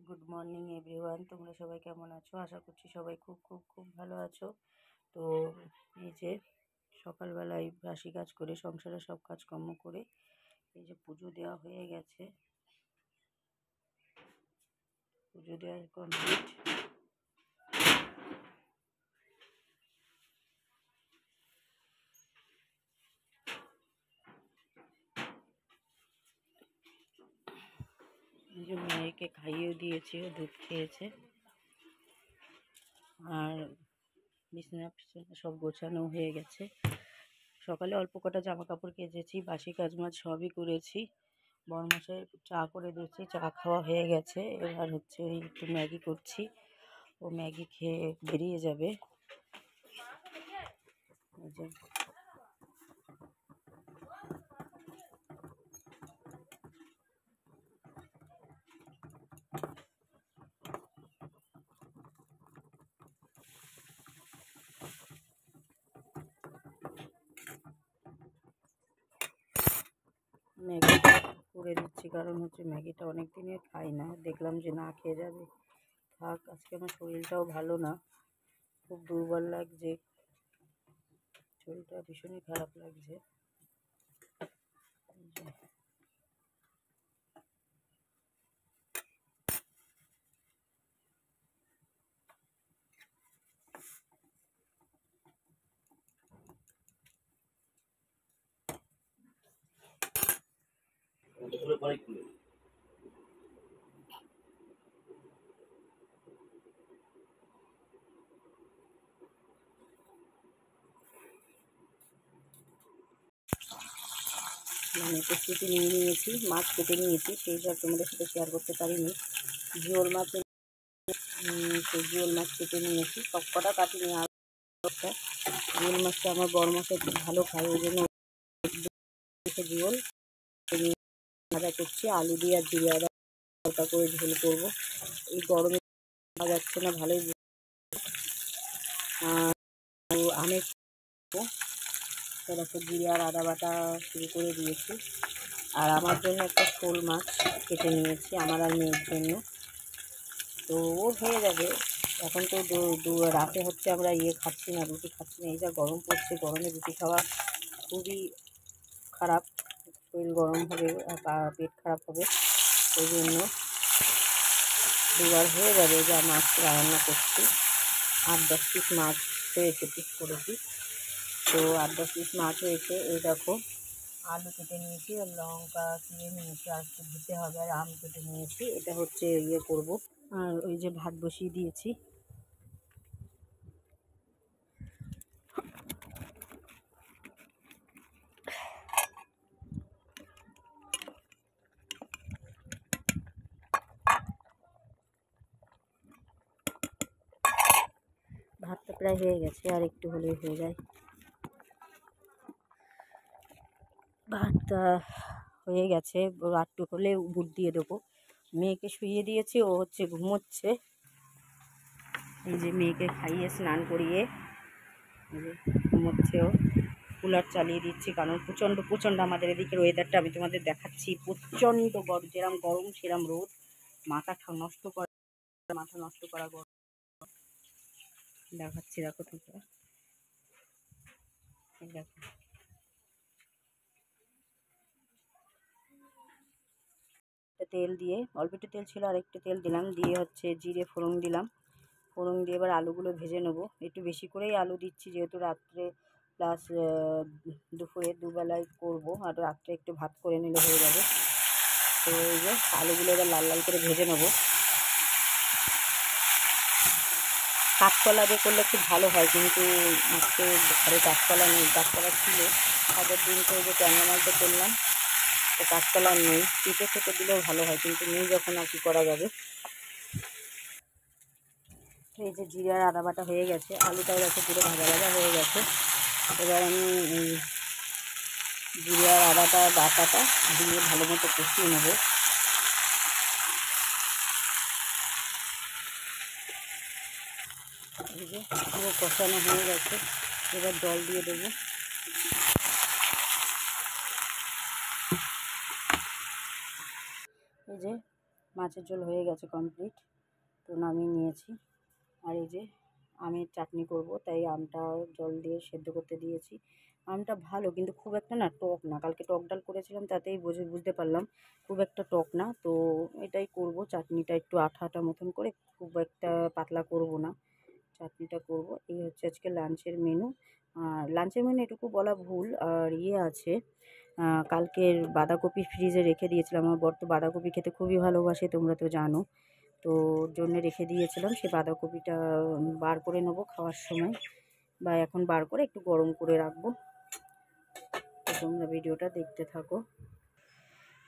Good morning everyone, তোমরা সবাই কেমন আছো? আশা করছি সবাই খুব খুব খুব ভালো আছো। তো এই যে সকালবেলায় বাসি কাজ করে সংসারের সব কাজকর্ম করে এই যে পুজো দেওয়া হয়ে গেছে, পুজো দেওয়া কমপ্লিট। যে মেয়েকে খাইয়েও দিয়েছি, ও দুধ খেয়েছে। আর বিছানা ফিছানা সব গোছানো হয়ে গেছে। সকালে অল্প কটা জামা কাপড় কেচেছি, বাসি কাজ মাছ সবই করেছি। বরমশাই চা করে দিয়েছি, চা খাওয়া হয়ে গেছে। এবার হচ্ছে একটু ম্যাগি করছি, ও ম্যাগি খেয়ে বেরিয়ে যাবে। ম্যাগিটা করে দিচ্ছি, কারণ হচ্ছে ম্যাগিটা অনেক দিনের খাই না, দেখলাম যে না খেয়ে যাবে, থাক। আজকে আমার শরীরটাও ভালো না, খুব দুর্বল লাগছে, শরীরটা ভীষণই খারাপ লাগছে। মানে প্রস্তুতি নিয়ে নিয়েছি, মাছ কেটে নিয়েছি, সেই সব তোমাদের সাথে শেয়ার করতে পারিনি। জিওল মাছ জিওল মাছ কেটে নিয়েছি, সব কটা কাটিনি। আর জিওল মাছটা আমার বড় মাছটা ভালো খায়, ওই জন্য জিওল ভাজা করছি, আলু দিয়ে আর জিরে আদা হালকা করে ঝোল করবো। এই গরমে খাওয়া যাচ্ছে না, ভালোই। আমি দেখো জিরে আর আদা বাটা শুরু করে দিয়েছি। আর আমার জন্য একটা শোল মাছ কেটে নিয়েছি, আমার আর মেয়ের জন্য। তো ও হয়ে যাবে। এখন তো রাতে হচ্ছে আমরা খাচ্ছি না, রুটি খাচ্ছি না। এই যা গরম পড়ছে, গরমে রুটি খাওয়া খুবই খারাপ, শরীর গরম হবে, পেট খারাপ হবে। ওই জন্য দুবার হয়ে যাবে যা মাছ রান্না করছি। 8-10 পিস মাছ হয়েছে, পিস করেছি। তো 8-10 পিস মাছ হয়েছে। এই দেখো আলু কেটে নিয়েছি, আর লঙ্কা চিড়ে নিয়েছি, আর একটু দিতে হবে, আর আম কেটে নিয়েছি। এটা হচ্ছে করব। আর ওই যে ভাত বসিয়ে দিয়েছি। ভাতটা প্রায় হয়ে গেছে, আর একটু হলেই হয়ে যায়। ভাতটা হয়ে গেছে, একটু হলে বুট দিয়ে দেবো। মেয়েকে শুইয়ে দিয়েছি, ও হচ্ছে ঘুমোচ্ছে। এই যে মেয়েকে খাইয়ে স্নান করিয়ে ঘুমোচ্ছে ও। কুলার চালিয়ে দিচ্ছি, কারণ প্রচণ্ড প্রচণ্ড আমাদের এদিকের ওয়েদারটা আমি তোমাদের দেখাচ্ছি। প্রচণ্ড গরম, যেরম গরম সেরম রোদ, মাথা নষ্ট করা গরম দেখাচ্ছি। দেখো তোমরা, দেখো তেল দিয়ে, অল্প একটু তেল ছিল, আর একটু তেল দিলাম, দিয়ে হচ্ছে জিরে ফোড়ন দিলাম। ফোড়ন দিয়ে এবার আলুগুলো ভেজে নেবো। একটু বেশি করেই আলু দিচ্ছি, যেহেতু রাত্রে প্লাস দুপুরে দুবেলায় করবো, আর রাত্রে একটু ভাত করে নিলে হয়ে যাবে। তো এই যে আলুগুলো এবার লাল লাল করে ভেজে নেবো। কাঁচকলা দিয়ে করলে খুব ভালো হয়, কিন্তু আজকে ঘরে কাঁচকলা নেই। কাঁচকলা ছিল আগের দিনকে, ওই যে ট্যাংরা মাছটা করলাম, তো কাঁচকলা নেই। পিঠে থেকে দিলেও ভালো হয়, কিন্তু নেই যখন আর কি করা যাবে। এই যে জিরে আর আদা বাটা হয়ে গেছে, আলুটাও গেছে পুরো ভাজা ভাজা হয়ে গেছে। এবার আমি জিরে আর আদাটা বাটাটা দিয়ে ভালো মতো কষিয়ে নেব। এই যে পুরো কষানো হয়ে গেছে, এবার জল দিয়ে দেবো। এই যে মাছের ঝোল হয়ে গেছে কমপ্লিট, তো নামিয়ে নিয়েছি। আর এই যে আমের চাটনি করব, তাই আমটা জল দিয়ে সেদ্ধ করতে দিয়েছি। আমটা ভালো, কিন্তু খুব একটা না টক না। কালকে টক ডাল করেছিলাম, তাতেই বুঝতে পারলাম খুব একটা টক না। তো এটাই করব, চাটনিটা একটু আঠা আঠা মতন করে, খুব একটা পাতলা করব না, চাটনিটা করব। এই হচ্ছে আজকে লাঞ্চের মেনু। আর লাঞ্চের মেনু এটুকু বলা ভুল, আর আছে কালকের বাঁধাকপি ফ্রিজে রেখে দিয়েছিলাম। আমার বর তো বাঁধাকপি খেতে খুবই ভালোবাসে, তোমরা তো জানো। তো ওর জন্য রেখে দিয়েছিলাম, সে বাঁধাকপিটা বার করে নেবো খাওয়ার সময়, বা এখন বার করে একটু গরম করে রাখবো। তো তোমরা ভিডিওটা দেখতে থাকো।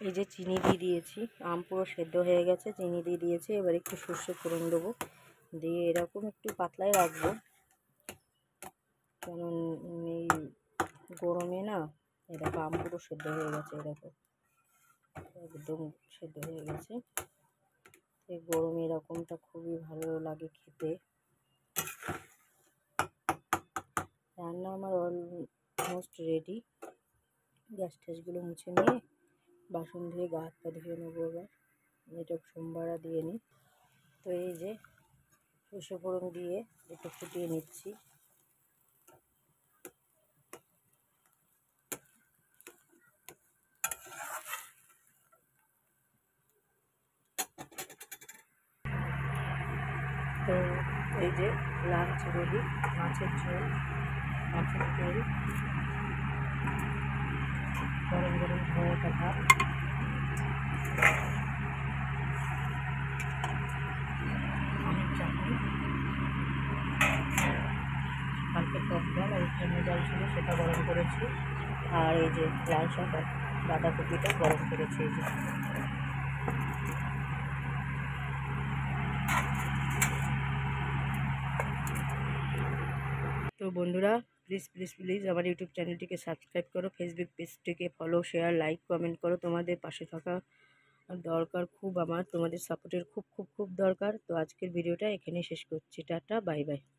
এই যে চিনি দিয়ে দিয়েছি, আম পুরো সেদ্ধ হয়ে গেছে, চিনি দিয়ে দিয়েছি। এবার একটু সর্ষে ফোড়ন দেবো, দিয়ে এরকম একটু পাতলাই রাখবো, কারণ এই গরমে না, এরকম আম পুরো সেদ্ধ হয়ে গেছে, এরকম একদম সেদ্ধ হয়ে গেছে। এই গরমে এরকমটা খুবই ভালো লাগে খেতে। রান্না আমার অলমোস্ট রেডি। গ্যাস ট্যাসগুলো মুছে নিয়ে বাসন ধুয়ে গা হাত পা ধুয়ে নেবো। এবার এটা সোমবারা দিয়ে নিই। তো এই যে সর্ষে ফোড়ন দিয়ে একটু ফুটিয়ে নিচ্ছি। তো এই যে লাঞ্চ রেডি, মাছের ঝোল, মাছের ঝোল, গরম গরম ধোয়াটা ভাত, আমের চাটনি, কালকে টক ডাল আর একটু ডাল ছিল, সেটা গরম করেছি। আর এই যে লাল শাক আর বাঁধাকপিটা গরম করেছি। এই যে তো বন্ধুরা, প্লিজ প্লিজ প্লিজ আমার ইউটিউব চ্যানেলটিকে সাবস্ক্রাইব করো, ফেসবুক পেজটিকে ফলো, শেয়ার, লাইক, কমেন্ট করো। তোমাদের পাশে থাকা দরকার খুব, আমার তোমাদের সাপোর্টের খুব খুব খুব দরকার। তো আজকের ভিডিওটা এখানেই শেষ করছি। Tata, bye bye.